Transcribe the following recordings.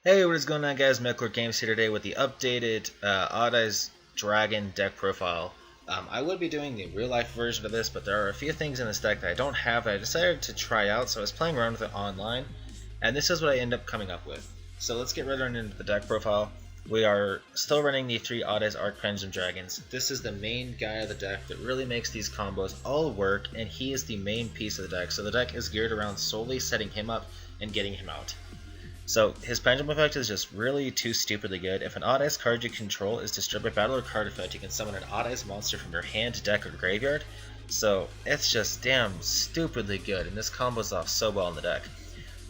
Hey, what is going on, guys? MechlordGames here today with the updated Odd Eyes Dragon deck profile. I would be doing the real-life version of this, but there are a few things in this deck that I don't have that I decided to try out, so I was playing around with it online, and this is what I end up coming up with. So let's get right on into the deck profile. We are still running the 3 Odd Eyes Arc Pendulum Dragons. This is the main guy of the deck that really makes these combos all work, and he is the main piece of the deck, so the deck is geared around solely setting him up and getting him out. So his Pendulum effect is just really too stupidly good. If an Odd Eyes card you control is destroyed by battle or card effect, you can summon an Odd Eyes monster from your hand, deck, or graveyard. So it's just damn stupidly good, and this combos off so well in the deck.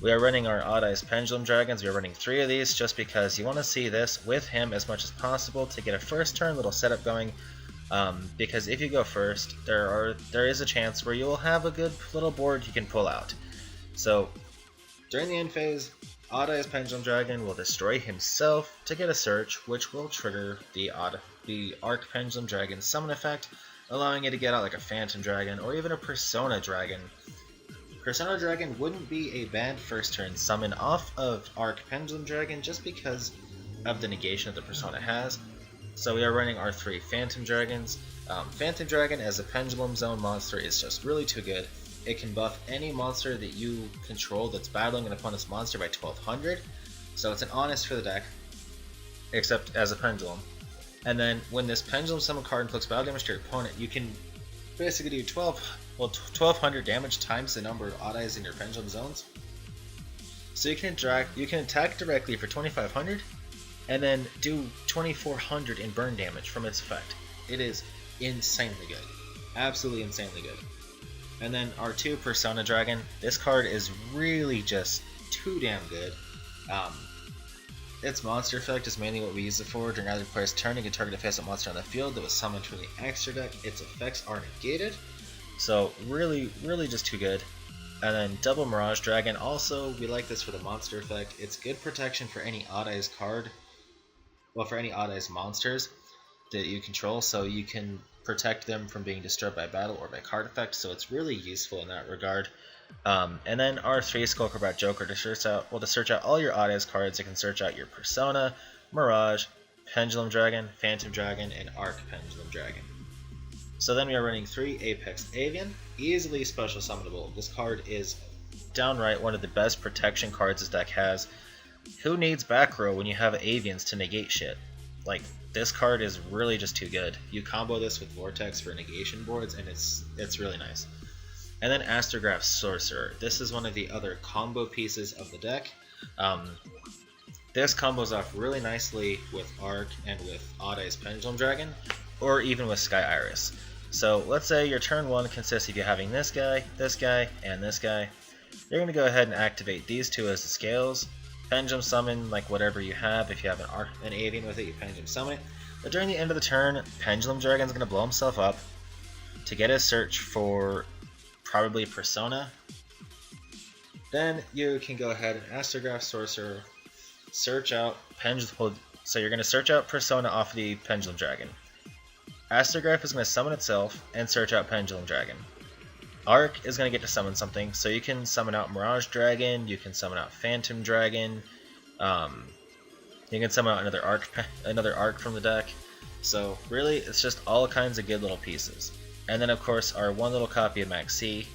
We are running our Odd Eyes Pendulum Dragons. We are running 3 of these just because you want to see this with him as much as possible to get a first turn little setup going. Because if you go first, there is a chance where you will have a good little board you can pull out. So during the end phase, Odd Eyes Pendulum Dragon will destroy himself to get a search, which will trigger the Arc Pendulum Dragon summon effect, allowing it to get out like a Phantom Dragon or even a Persona Dragon. Persona Dragon wouldn't be a bad first turn summon off of Arc Pendulum Dragon just because of the negation that the Persona has. So we are running our 3 Phantom Dragons. Phantom Dragon as a Pendulum Zone monster is just really too good. It can buff any monster that you control that's battling an opponent's monster by 1200, so it's an honest for the deck, except as a Pendulum. And then when this Pendulum summon card inflicts battle damage to your opponent, you can basically do 1200 damage times the number of Odd Eyes in your Pendulum zones. So you can attack directly for 2500, and then do 2400 in burn damage from its effect. It is insanely good, absolutely insanely good. And then our 2 Persona Dragon. This card is really just too damn good. Its monster effect is mainly what we use it for. During either player's turn, you can target a face-up monster on the field that was summoned from the extra deck. Its effects are negated. So really just too good. And then double Mirage Dragon. Also, we like this for the monster effect. It's good protection for any Odd Eyes card. Well, for any Odd Eyes monsters that you control, so you can protect them from being destroyed by battle or by card effect, so it's really useful in that regard. And then our 3 Skullcrobat Joker to search out all your Odd Eyes cards. It can search out your Persona, Mirage, Pendulum Dragon, Phantom Dragon, and Arc Pendulum Dragon. So then we are running 3 Apex Avian, easily special summonable. This card is downright one of the best protection cards this deck has. Who needs back row when you have Avians to negate shit? Like, this card is really just too good. You combo this with Vortex for negation boards, and it's really nice. And then Astrograph Sorcerer. This is one of the other combo pieces of the deck. This combos off really nicely with Arc and with Odd Eyes Pendulum Dragon, or even with Sky Iris. So let's say your turn 1 consists of you having this guy, and this guy. You're going to go ahead and activate these 2 as the scales. Pendulum summon like whatever you have. If you have an Avian with it, you Pendulum summon it. But during the end of the turn, Pendulum Dragon's going to blow himself up to get a search for probably Persona. Then you can go ahead and Astrograph Sorcerer, search out Pendulum. So you're going to search out Persona off the Pendulum Dragon. Astrograph is going to summon itself and search out Pendulum Dragon. Arc is going to get to summon something, so you can summon out Mirage Dragon, you can summon out Phantom Dragon, you can summon out another Arc from the deck. So really, it's just all kinds of good little pieces. And then of course our one little copy of Max C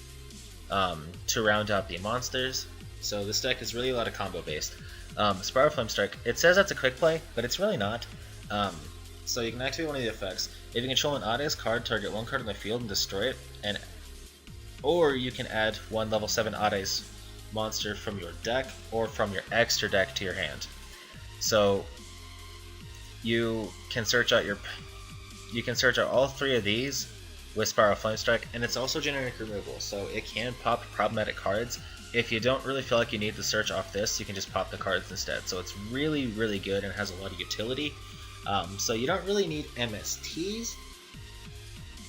to round out the monsters. So this deck is really a lot of combo based. Spiral Flame Strike, it says that's a quick play, but it's really not. So you can activate one of the effects. If you control an Odd Eyes card, target one card on the field and destroy it, or you can add 1 level 7 Odd Eyes monster from your deck or from your extra deck to your hand. So you can search out all 3 of these with Spiral Flame Strike, and it's also generic removal, so it can pop problematic cards. If you don't really feel like you need to search off this, you can just pop the cards instead. So it's really good and has a lot of utility. So you don't really need MSTs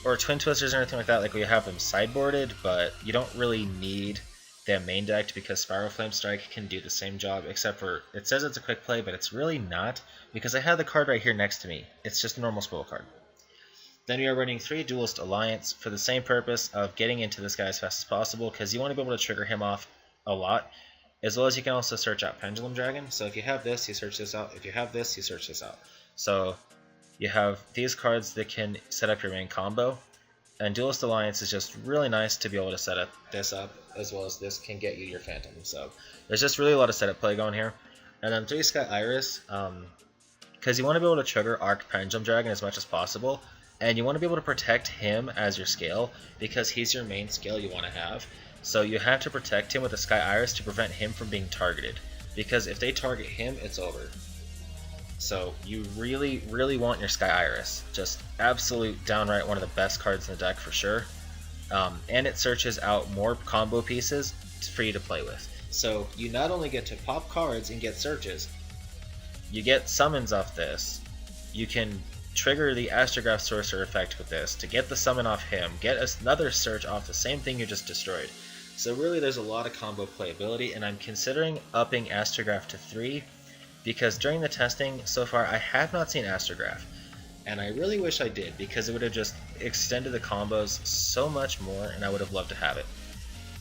or Twin Twisters or anything like that, like we have them sideboarded, but you don't really need them main decked because Spiral Flame Strike can do the same job, except for it says it's a quick play, but it's really not, because I have the card right here next to me. It's just a normal spoil card. Then we are running 3 Duelist Alliance for the same purpose of getting into this guy as fast as possible, because you want to be able to trigger him off a lot. as well as you can also search out Pendulum Dragon. So if you have this, you search this out. If you have this, you search this out. So you have these cards that can set up your main combo, and Duelist Alliance is just really nice to be able to set up this up, as well as this can get you your Phantom. So there's just really a lot of setup play going here. And then 3 Sky Iris, because you want to be able to trigger Arc Pendulum Dragon as much as possible, and you want to be able to protect him as your scale, because he's your main scale you want to have. So you have to protect him with a Sky Iris to prevent him from being targeted, because if they target him, it's over. So you really, really want your Sky Iris. Just absolute downright one of the best cards in the deck for sure. And it searches out more combo pieces for you to play with. So you not only get to pop cards and get searches, you get summons off this. You can trigger the Astrograph Sorcerer effect with this to get the summon off him, get another search off the same thing you just destroyed. So really there's a lot of combo playability, and I'm considering upping Astrograph to 3, because during the testing so far I have not seen Astrograph, and I really wish I did, because it would have just extended the combos so much more, and I would have loved to have it.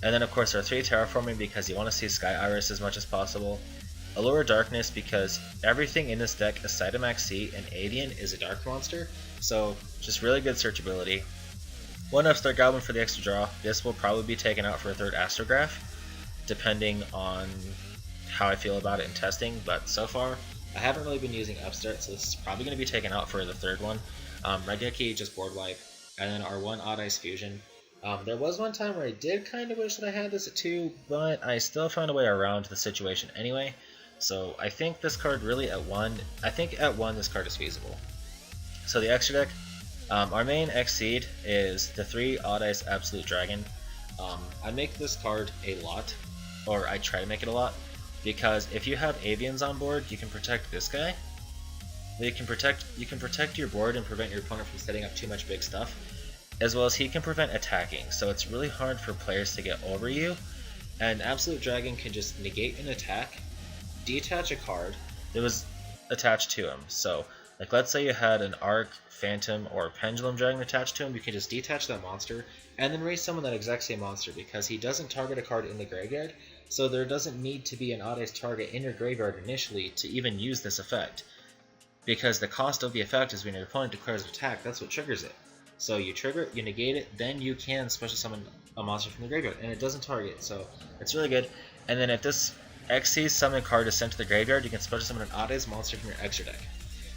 And then of course there are 3 Terraforming, because you want to see Sky Iris as much as possible. Allure Darkness, because everything in this deck aside of Max C and Avian is a dark monster, so just really good searchability. 1 Upstart Goblin for the extra draw. This will probably be taken out for a 3rd Astrograph, depending on how I feel about it in testing, but so far I haven't really been using Upstart, so this is probably going to be taken out for the 3rd one. Regeki, just board wipe, and then our 1 Odd Ice Fusion. There was one time where I did kind of wish that I had this at 2, but I still found a way around the situation anyway. So I think this card really at 1, I think at 1 this card is feasible. So the extra deck, our main X-Seed is the 3 Odd Ice Absolute Dragon. I make this card a lot, or I try to make it a lot, because if you have Avians on board, you can protect this guy. You can protect your board and prevent your opponent from setting up too much big stuff, as well as he can prevent attacking, so it's really hard for players to get over you. And Absolute Dragon can just negate an attack, detach a card that was attached to him. So like let's say you had an Arc, Phantom, or Pendulum Dragon attached to him, you can just detach that monster and then resummon that exact same monster, because he doesn't target a card in the graveyard, so there doesn't need to be an Odd Ice target in your graveyard initially to even use this effect, because the cost of the effect is when your opponent declares an attack, that's what triggers it. So you trigger it, you negate it, then you can special summon a monster from the graveyard, and it doesn't target, so it's really good. And then if this Xyz summon card is sent to the graveyard, you can special summon an Odd Ice monster from your extra deck.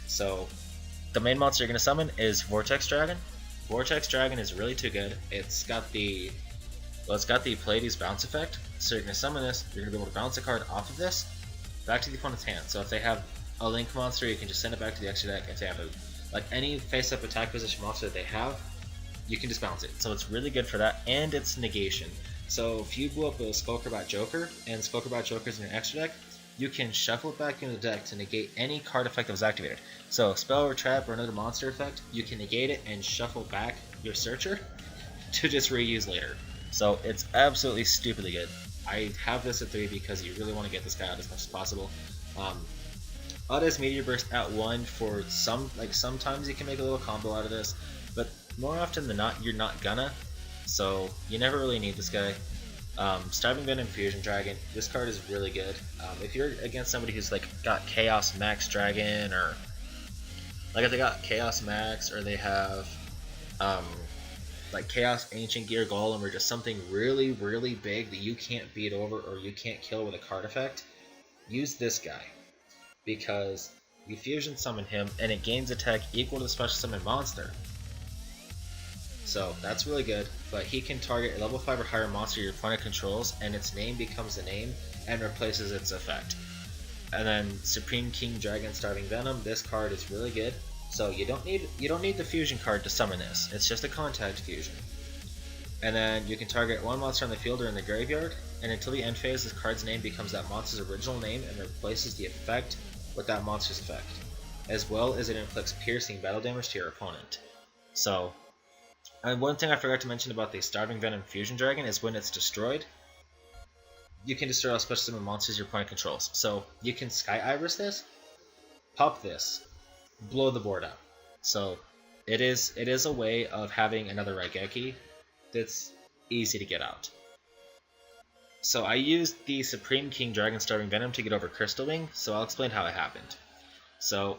So the main monster you're going to summon is Vortex Dragon. Vortex Dragon is really too good. It's got the Pleiades bounce effect, so you're going to summon this, you're going to be able to bounce a card off of this back to the opponent's hand. So if they have a Link monster, you can just send it back to the extra deck. If they have any face-up attack position monster that they have, you can just bounce it. So it's really good for that, and it's negation. So if you blew up a Skullcrobat Joker, and Skullcrobat Joker's in your extra deck, you can shuffle it back into the deck to negate any card effect that was activated. So spell or trap or another monster effect, you can negate it and shuffle back your Searcher to just reuse later. So it's absolutely stupidly good. I have this at 3 because you really want to get this guy out as much as possible. Odd Ice Meteor Burst at 1 for sometimes you can make a little combo out of this, but more often than not you're not gonna, so you never really need this guy. Starving Venom Fusion Dragon, this card is really good. If you're against somebody who's got Chaos Max Dragon, or if they got Chaos Max, or they have Chaos Ancient Gear Golem, or just something really, really big that you can't beat over or you can't kill with a card effect, use this guy. Because you fusion summon him and it gains attack equal to the special summon monster. So that's really good, but he can target a level 5 or higher monster your opponent controls, and its name becomes the name and replaces its effect. And then Supreme King Dragon Starving Venom, this card is really good. So you don't need the fusion card to summon this. It's just a contact fusion. And then you can target one monster on the field or in the graveyard, and until the end phase, this card's name becomes that monster's original name and replaces the effect with that monster's effect, as well as it inflicts piercing battle damage to your opponent. So, and one thing I forgot to mention about the Starving Venom Fusion Dragon is when it's destroyed, you can destroy all special summon monsters your opponent controls. So you can Sky Iris this, pop this, blow the board up. So it is a way of having another Raigeki that's easy to get out. So I used the Supreme King Dragon Starving Venom to get over Crystal Wing, so I'll explain how it happened. So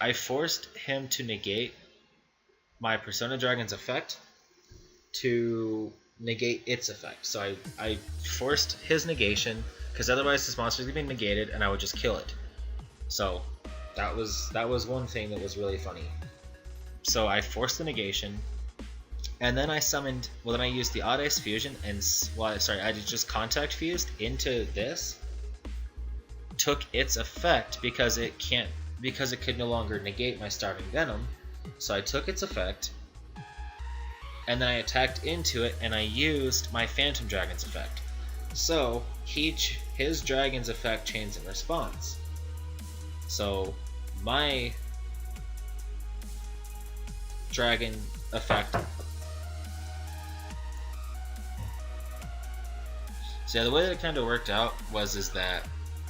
I forced him to negate my Persona Dragon's effect to negate its effect. So I forced his negation, because otherwise this monster is going to be negated and I would just kill it. So that was one thing that was really funny. So I forced the negation, and then I summoned, well then I used the Odd Ice Fusion, and, I just Contact Fused into this, took its effect because it could no longer negate my Starving Venom. So I took its effect, and then I attacked into it, and I used my Phantom Dragon's effect. So his Dragon's effect changed in response. So my Dragon effect. So yeah, the way that it kind of worked out is that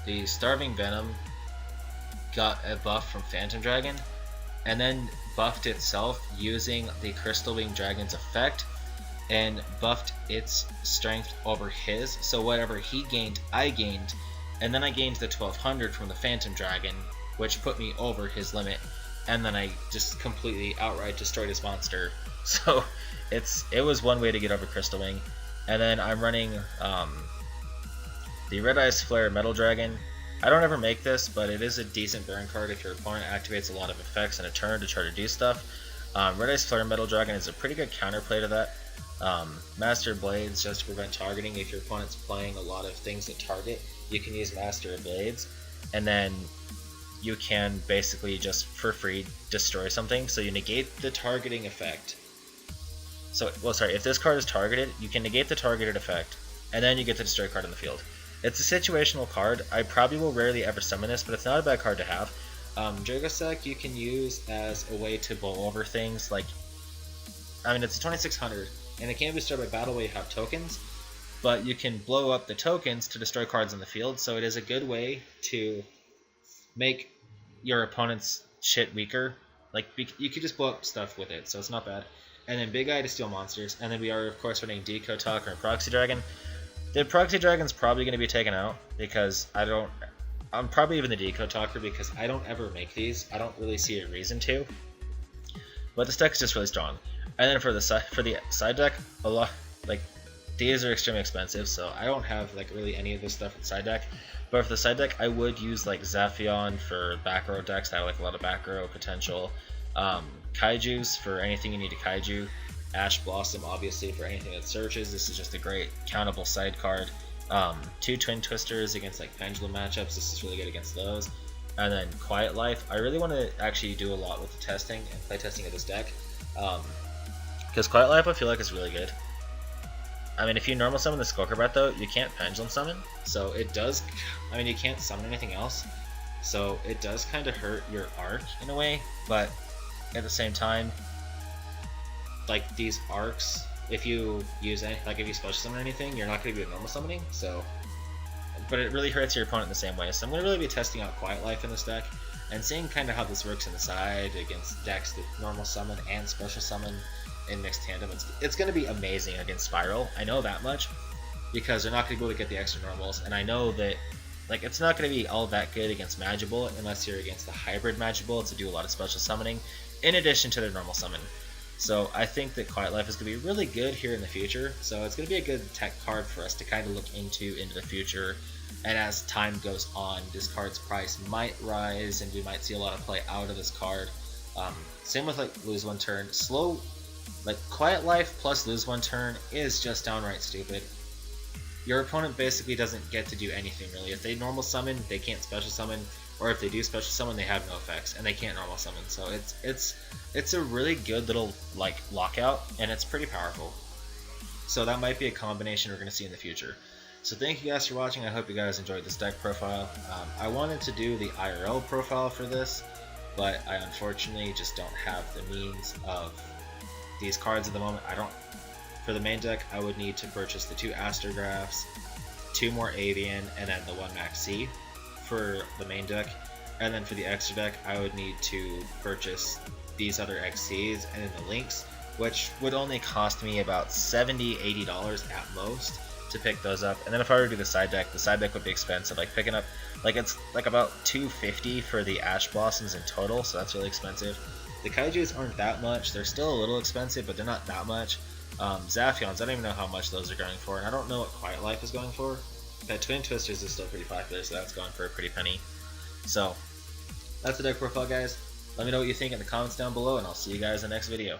the Starving Venom got a buff from Phantom Dragon, and then buffed itself using the Crystal Wing Dragon's effect, and buffed its strength over his. So whatever he gained, I gained, and then I gained the 1200 from the Phantom Dragon, which put me over his limit, and then I just completely outright destroyed his monster. So it was one way to get over Crystal Wing. And then I'm running the Red Eyes Flare Metal Dragon. I don't ever make this, but it is a decent burn card if your opponent activates a lot of effects in a turn to try to do stuff. Red Eyes Flare Metal Dragon is a pretty good counterplay to that. Master Blades, just to prevent targeting. If your opponent's playing a lot of things that target, you can use Master of Blades, and then you can basically just for free destroy something. So you negate the targeting effect. If this card is targeted, you can negate the targeted effect, and then you get the destroy card in the field. It's a situational card. I probably will rarely ever summon this, but it's not a bad card to have. Jurgosek you can use as a way to blow over things. It's a 2600, and it can be destroyed by battle where you have tokens, but you can blow up the tokens to destroy cards in the field, so it is a good way to make your opponent's shit weaker. You could just blow up stuff with it, so it's not bad. And then Big Eye to steal monsters, and then we are of course running Deco Talker and Proxy Dragon. The Proxy Dragon's probably going to be taken out because I'm probably even the Deco Talker because I don't ever make these. I don't really see a reason to. But this deck is just really strong. And then for the side deck, these are extremely expensive, so I don't have really any of this stuff in side deck. But for the side deck, I would use Zaphion for back row decks that have a lot of back row potential. Kaijus for anything you need to Kaiju. Ash Blossom obviously for anything that searches. This is just a great countable side card. 2 Twin Twisters against Pendulum matchups. This is really good against those. And then Quiet Life. I really want to actually do a lot with the testing and play testing of this deck. Because Quiet Life I feel like is really good. If you normal summon the Skullcrabat though, you can't Pendulum summon. So it does, you can't summon anything else. So it does kind of hurt your arc in a way, but at the same time, these arcs, if you use any, if you special summon anything, you're not going to be normal summoning. So, but it really hurts your opponent in the same way. So I'm going to really be testing out Quiet Life in this deck and seeing kind of how this works in the side against decks that normal summon and special summon in mixed tandem. It's going to be amazing against Spiral. I know that much because they're not going to be able to get the extra normals, and I know that it's not going to be all that good against Magibull unless you're against the hybrid Magibull to do a lot of special summoning in addition to their normal summon. So I think that Quiet Life is going to be really good here in the future. So it's going to be a good tech card for us to kind of look into the future. And as time goes on, this card's price might rise, and we might see a lot of play out of this card. Same with lose one turn. Quiet Life plus lose one turn is just downright stupid. Your opponent basically doesn't get to do anything really. If they normal summon, they can't special summon, or if they do special summon, they have no effects and they can't normal summon. So it's a really good little lockout, and it's pretty powerful. So that might be a combination we're going to see in the future. So thank you guys for watching. I hope you guys enjoyed this deck profile. I wanted to do the IRL profile for this, but I unfortunately just don't have the means of these cards at the moment. For the main deck, I would need to purchase the 2 Astrographs, 2 more Avian, and then the 1 Maxi for the main deck. And then for the extra deck, I would need to purchase these other XCs and then the links, which would only cost me about $70–$80 at most to pick those up. And then if I were to do the side deck would be expensive. Like picking up, like it's like about $250 for the Ash Blossoms in total, so that's really expensive. The Kaijus aren't that much. They're still a little expensive, but they're not that much. Zaphions, I don't even know how much those are going for, and I don't know what Quiet Life is going for. That Twin Twisters is still pretty popular, so that's going for a pretty penny. So, that's the deck profile, guys. Let me know what you think in the comments down below, and I'll see you guys in the next video.